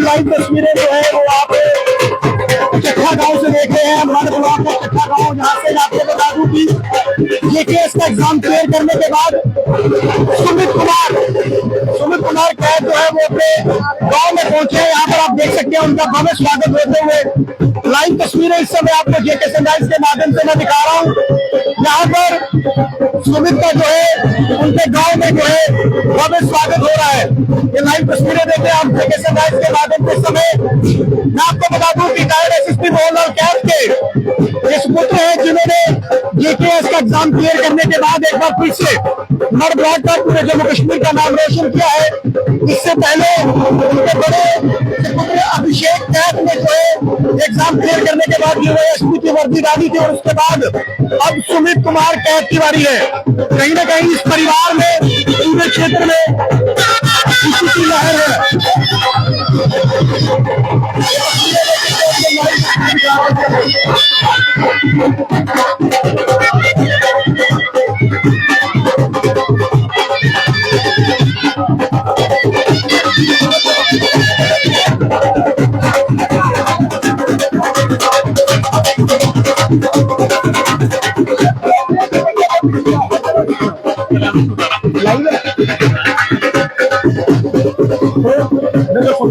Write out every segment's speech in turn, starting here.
Live तस्वीरें जो है वो आप चट्ठा गांव से देख रहे हैं। हमारे ब्लॉक का चट्ठा गांव, जहाँ से आपको बता दूं कि जेकेएस का एग्जाम क्लियर करने के बाद सुमित कुमार कैद जो है वो अपने गांव में पहुंचे हैं। यहाँ पर आप देख सकते हैं उनका भव्य स्वागत होते हुए लाइव तस्वीरें इस समय आपको जेके सनराइज के माध्यम से मैं दिखा रहा हूँ। यहाँ पर सुमित का जो है उनके गांव में जो है भव्य स्वागत हो रहा है। ये लाइव तस्वीरें देखे आप जेके सनराइज के माध्यम से। समय मैं आपको बता दूं कि रिटायर्ड एसएसपी मोहनलाल कैद के इस पुत्र हैं जिन्होंने जेकेएस का एग्जाम क्लियर करने के बाद एक बार फिर से मर ब्लॉक का पूरे जम्मू कश्मीर का नाम रोशन किया है। इससे पहले उनके बड़े पुत्र अभिषेक कैद ने जो है एग्जाम क्लियर करने के बाद जो है एसपी की वर्दी डाली थी, और उसके बाद अब सुमित कुमार कैद की बारी है। कहीं ना कहीं इस परिवार में, पूरे क्षेत्र में खुशी की लहर है।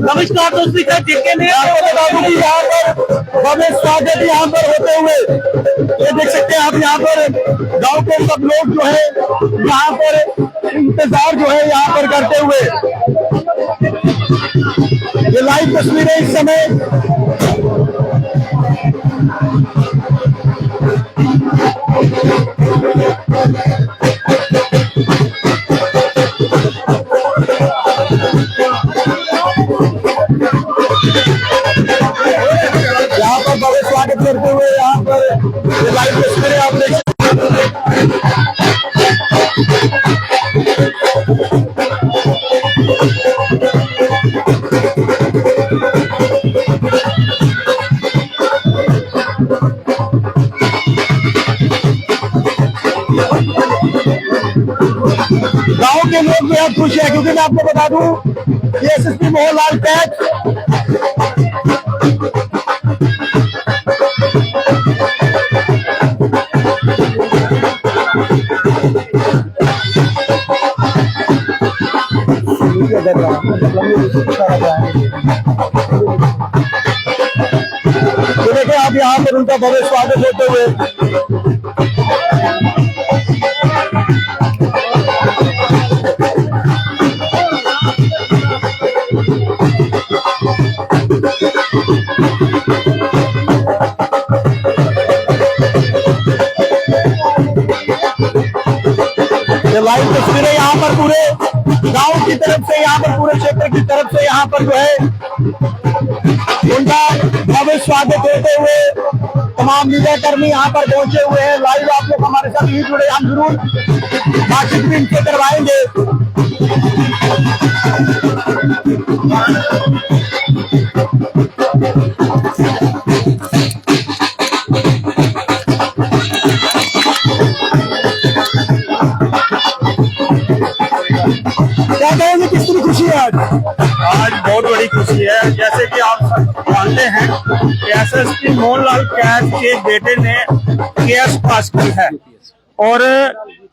नमस्कार दोस्तों, जेके ने यहाँ पर भव्य स्वागत यहाँ पर होते हुए ये देख सकते हैं आप। यहाँ पर गांव के सब लोग जो है यहाँ पर इंतजार जो है यहाँ पर करते हुए ये लाइव तस्वीरें इस समय यहाँ पर बड़े स्वागत करते हुए यहाँ पर ये लाइव तस्वीरें आप देख गांव के लोग बेहद खुश है, क्योंकि मैं आपको बता दूं ये एसएसपी मोहनलाल कैद तो देखिए आप यहाँ पर उनका भव्य स्वागत होते हुए लाइव तस्वीरें यहाँ पर पूरे गांव की तरफ से, यहाँ पर पूरे क्षेत्र की तरफ से यहाँ पर जो है उनका भव्य स्वागत होते हुए तमाम मीडिया कर्मी यहाँ पर पहुंचे हुए हैं। लाइव आप लोग हमारे साथ ही जुड़े, हम जरूर बातचीत भी इनसे करवाएंगे। क्या कहेंगे, किस तरह खुशी है आज बहुत बड़ी खुशी है। जैसे कि आप जानते हैं कि एसएसपी मोहनलाल कैद के बेटे ने केएस पास की है, और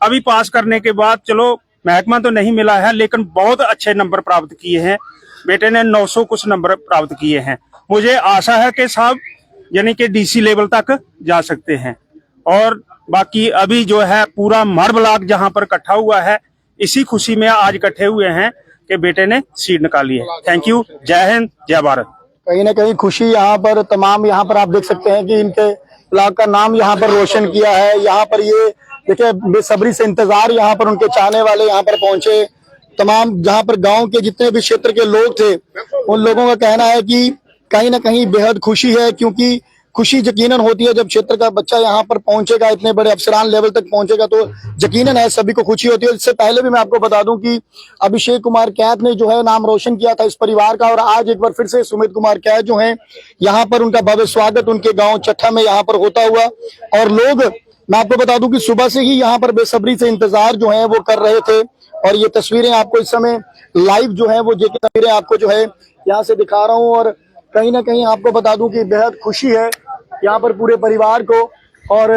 अभी पास करने के बाद चलो महकमा तो नहीं मिला है, लेकिन बहुत अच्छे नंबर प्राप्त किए हैं। बेटे ने 900 कुछ नंबर प्राप्त किए हैं। मुझे आशा है कि साहब यानी कि डीसी लेवल तक जा सकते हैं। और बाकी अभी जो है पूरा मर ब्लॉक जहां पर इकट्ठा हुआ है, इसी खुशी में आज इकट्ठे हुए हैं कि बेटे ने सीट निकाली है। थैंक यू, जय हिंद, जय भारत। कहीं ना कहीं खुशी यहाँ पर तमाम, यहाँ पर आप देख सकते हैं कि इनके ब्लॉक का नाम यहाँ पर रोशन किया है। यहाँ पर ये देखिए बेसब्री से इंतजार यहाँ पर उनके चाहने वाले यहाँ पर पहुंचे। तमाम जहाँ पर गांव के जितने भी क्षेत्र के लोग थे, उन लोगों का कहना है कि कहीं ना कहीं बेहद खुशी है, क्योंकि खुशी यकीनन होती है जब क्षेत्र का बच्चा यहाँ पर पहुंचेगा, इतने बड़े अफसरान लेवल तक पहुंचेगा, तो यकीनन है सभी को खुशी होती है। इससे पहले भी मैं आपको बता दूं कि अभिषेक कुमार कैद ने जो है नाम रोशन किया था इस परिवार का, और आज एक बार फिर से सुमित कुमार कैद जो हैं यहाँ पर उनका भव्य स्वागत उनके गाँव चट्ठा में यहाँ पर होता हुआ, और लोग मैं आपको बता दूं कि सुबह से ही यहाँ पर बेसब्री से इंतजार जो है वो कर रहे थे, और ये तस्वीरें आपको इस समय लाइव जो है वो जेके तस्वीरें आपको जो है यहाँ से दिखा रहा हूँ। और कहीं ना कहीं आपको बता दूं कि बेहद खुशी है यहाँ पर पूरे परिवार को। और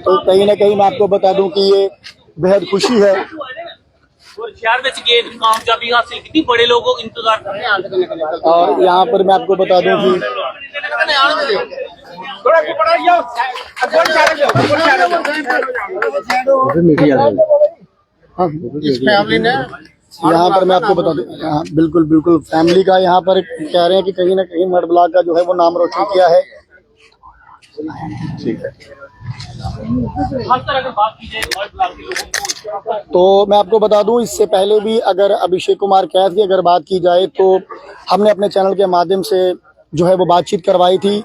तो कहीं ना कहीं मैं आपको बता दूं कि ये बेहद खुशी है। शहर में कामयाबी हासिल की, बड़े लोगों इंतजार कर रहे हैं। और यहाँ पर मैं आपको बता दूं कि इस फैमिली ने यहाँ पर मैं आपको बता दूं, हाँ, बिल्कुल बिल्कुल फैमिली का यहाँ पर कह रहे हैं कि कहीं ना कहीं मड ब्लॉक का जो है वो नाम रोशन किया है। ठीक है, हर तरह की बात की जाए मड ब्लॉक के लोगों को, तो मैं आपको बता दूं इससे पहले भी अगर अभिषेक कुमार कैद की अगर बात की जाए तो हमने अपने चैनल के माध्यम से जो है वो बातचीत करवाई थी।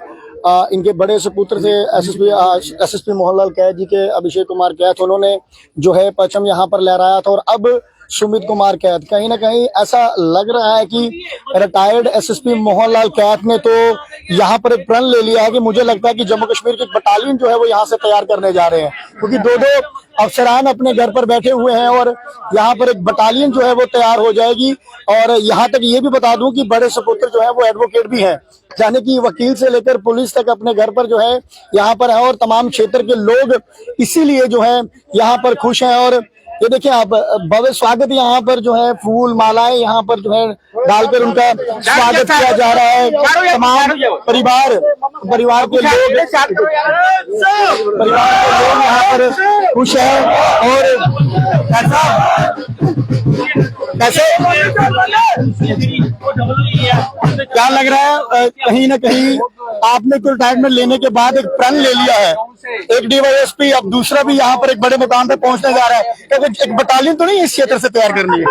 इनके बड़े सुपुत्र थे एसएसपी मोहनलाल कैद जी के, अभिषेक कुमार कैद, उन्होंने जो है परचम यहाँ पर लहराया था। और अब सुमित कुमार कैद, कहीं ना कहीं ऐसा लग रहा है कि रिटायर्ड एसएसपी मोहनलाल कैद ने तो यहाँ पर एक प्रण ले लिया है कि मुझे लगता है कि जम्मू कश्मीर की बटालियन जो है वो यहाँ से तैयार करने जा रहे हैं, क्योंकि दो अफसरान अपने घर पर बैठे हुए हैं और यहाँ पर एक बटालियन जो है वो तैयार हो जाएगी। और यहाँ तक ये भी बता दूं कि बड़े सुपुत्र जो है वो एडवोकेट भी हैं, यानी कि वकील से लेकर पुलिस तक अपने घर पर जो है यहाँ पर है। और तमाम क्षेत्र के लोग इसीलिए जो है यहाँ पर खुश हैं। और ये देखिए आप, भव्य स्वागत यहाँ पर जो है फूल मालाएं यहाँ पर जो है डालकर उनका स्वागत किया जा रहा है। तमाम परिवार के लोग यहाँ पर खुश हैं। और कैसे क्या लग रहा है, कहीं ना कहीं आपने तो रिटायरमेंट लेने के बाद एक प्रण ले लिया है, एक डीवाईएसपी, अब दूसरा भी यहाँ पर एक बड़े मुकाम पे पहुंचने जा रहा है, क्योंकि एक बटालियन तो नहीं इस क्षेत्र से तैयार करनी है।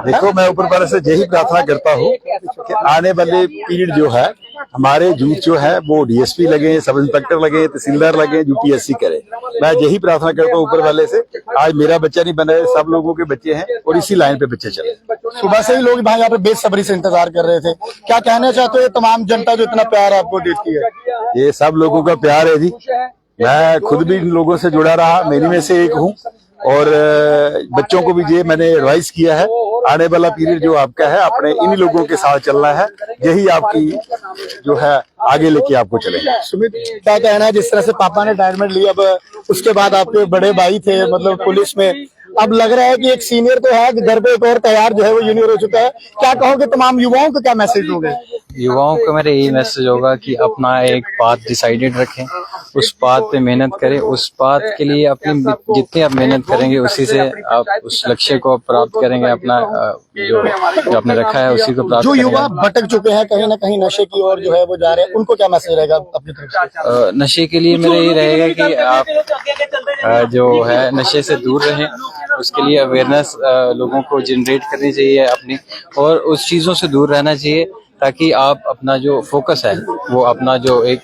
देखो, मैं ऊपर वाले से यही प्रार्थना करता हूँ कि आने वाले पीरियड जो है हमारे यूथ जो है वो डीएसपी लगे, सब इंस्पेक्टर लगे, तहसीलदार लगे, यूपीएससी करे। मैं यही प्रार्थना करता हूँ ऊपर वाले से। आज मेरा बच्चा नहीं बना है, सब लोगों के बच्चे हैं और इसी लाइन पे बच्चे चले। सुबह से ही लोग भाई यहाँ पे बेसब्री से इंतजार कर रहे थे, क्या कहना चाहते हो तमाम जनता जो इतना प्यार आपको देती है? ये सब लोगों का प्यार है जी। मैं खुद भी इन लोगों से जुड़ा रहा, मेरी में से एक हूँ। और बच्चों को भी ये मैंने एडवाइस किया है, आने वाला पीरियड जो आपका है अपने इन लोगों के साथ चलना है, यही आपकी जो है आगे लेके आपको चलेगा। सुमित, क्या कहना है, जिस तरह से पापा ने रिटायरमेंट ली, अब उसके बाद आपके बड़े भाई थे मतलब पुलिस में, अब लग रहा है कि एक सीनियर तो है, घर पे एक और तैयार जो है वो जूनियर हो चुका है, क्या कहोगे तमाम युवाओं को, क्या मैसेज दोगे? युवाओं को मेरा यही मैसेज होगा कि अपना एक पाथ डिसाइडेड रखें, उस पाथ पे मेहनत करें, उस पाथ के लिए अपनी जितनी आप मेहनत करेंगे उसी से आप उस लक्ष्य को प्राप्त करेंगे, अपना जो आपने रखा है उसी को प्राप्त जो युवा भटक चुके हैं कहीं ना कहीं नशे की ओर जो है वो जा रहे हैं, उनको क्या मैसेज रहेगा अपनी तरफ से? नशे के लिए मेरा ये रहेगा कि आप जो है नशे से दूर रहें, उसके लिए अवेयरनेस लोगों को जनरेट करनी चाहिए अपनी, और उस चीजों से दूर रहना चाहिए ताकि आप अपना जो फोकस है वो अपना जो एक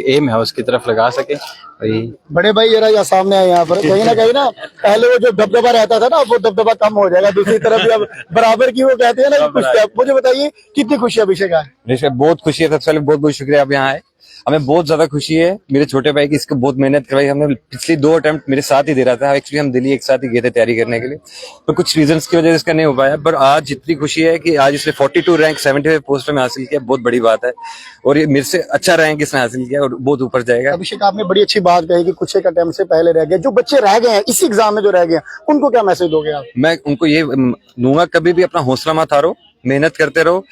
एम है उसकी तरफ लगा सके। बड़े भाई जरा यहाँ सामने है, यहाँ पर कहीं ना पहले वो जो दबदबा रहता था ना वो दबदबा कम हो जाएगा, दूसरी तरफ भी अब बराबर की वो कहते हैं ना कि कुछ। मुझे बताइए कितनी खुशी है अभिषेक आज? बहुत खुशी है, सबसे पहले बहुत बहुत शुक्रिया आप यहाँ आए, हमें बहुत ज्यादा खुशी है। मेरे छोटे भाई की इसको बहुत मेहनत करवाई, हमने पिछली 2 अटेम्प्ट मेरे साथ ही दे रहा था, एक्चुअली हम दिल्ली एक साथ ही गए थे तैयारी करने के लिए, तो कुछ रीजंस की वजह से इसका नहीं हो पाया। पर आज इतनी खुशी है कि आज इसने 42 रैंक 75 पोस्ट में हासिल किया, बहुत बड़ी बात है, और ये मेरे से अच्छा रैंक इसने हासिल किया और बहुत ऊपर जाएगा। अभिषेक, आपने बड़ी अच्छी बात कही कि कुछ एक अटेम्प्ट से पहले रह गए, जो बच्चे रह गए हैं इसी एग्जाम में जो रह गए हैं, उनको क्या मैसेज दोगे आप? मैं उनको ये दूंगा, कभी भी अपना हौसला मत हारो, मेहनत करते रहो,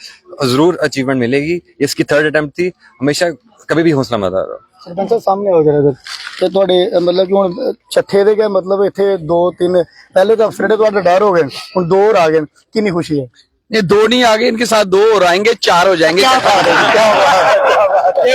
जरूर अचीवमेंट मिलेगी। इसकी 3rd अटेम्प्ट थी, हमेशा कभी भी हौसला मत हारो। सरपंच साहब सामने हो जरा ते ਤੁਹਾਡੇ मतलब कि ਹੁਣ ਛੱਠੇ ਦੇ ਗਏ, मतलब ਇੱਥੇ 2-3 ਪਹਿਲੇ ਤਾਂ ਅਫਸਰ ਤੁਹਾਡੇ ਰਿਟਾਇਰ ਹੋ ਗਏ, ਹੁਣ 2 और आ गए, कितनी खुशी है? ये 2 नहीं आ गए, इनके साथ 2 और आएंगे, 4 हो जाएंगे।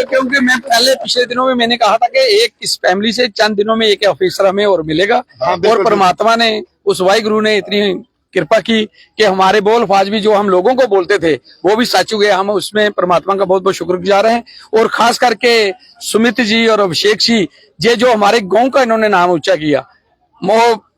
क्योंकि मैं पहले पिछले दिनों में मैंने कहा था कि एक इस फैमिली से चंद दिनों में एक ऑफिसर हमें और मिलेगा, और परमात्मा ने उस वाहिगुरु ने इतनी कृपा की कि हमारे बोल अल्फाज भी जो हम लोगों को बोलते थे वो भी सच हुए। हम उसमें परमात्मा का बहुत बहुत शुक्रगुजार हैं, और खास करके सुमित जी और अभिषेक जी, ये जो हमारे गांव का इन्होंने नाम ऊंचा किया,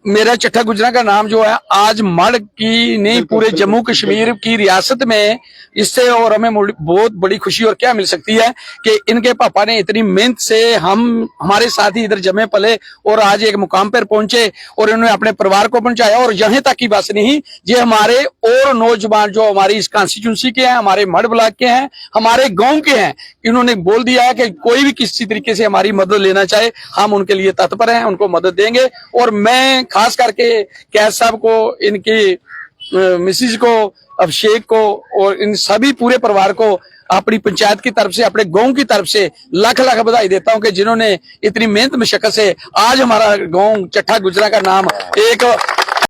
मेरा चट्ठा गुजरा का नाम जो है आज मड़ की नहीं पूरे जम्मू कश्मीर की रियासत में, इससे और हमें बहुत बड़ी खुशी और क्या मिल सकती है कि इनके पापा ने इतनी मेहनत से हम हमारे साथ ही इधर जमे पले और आज एक मुकाम पर पहुंचे और इन्होंने अपने परिवार को पहुंचाया। और यहाँ तक की बस नहीं, ये हमारे और नौजवान जो हमारी इस कॉन्स्टिट्यूंसी के हैं, हमारे मड़ ब्लॉक के हैं, हमारे गांव के हैं, इन्होंने बोल दिया है कि कोई भी किसी तरीके से हमारी मदद लेना चाहे हम उनके लिए तत्पर हैं, उनको मदद देंगे। और मैं खास करके कैद साहब को, इनकी मिसिज को, अभिषेक को और इन सभी पूरे परिवार को अपनी पंचायत की तरफ से, अपने गांव की तरफ से लाख लाख बधाई देता हूं कि जिन्होंने इतनी मेहनत मशक्कत से आज हमारा गांव चट्ठा गुजरा का नाम एक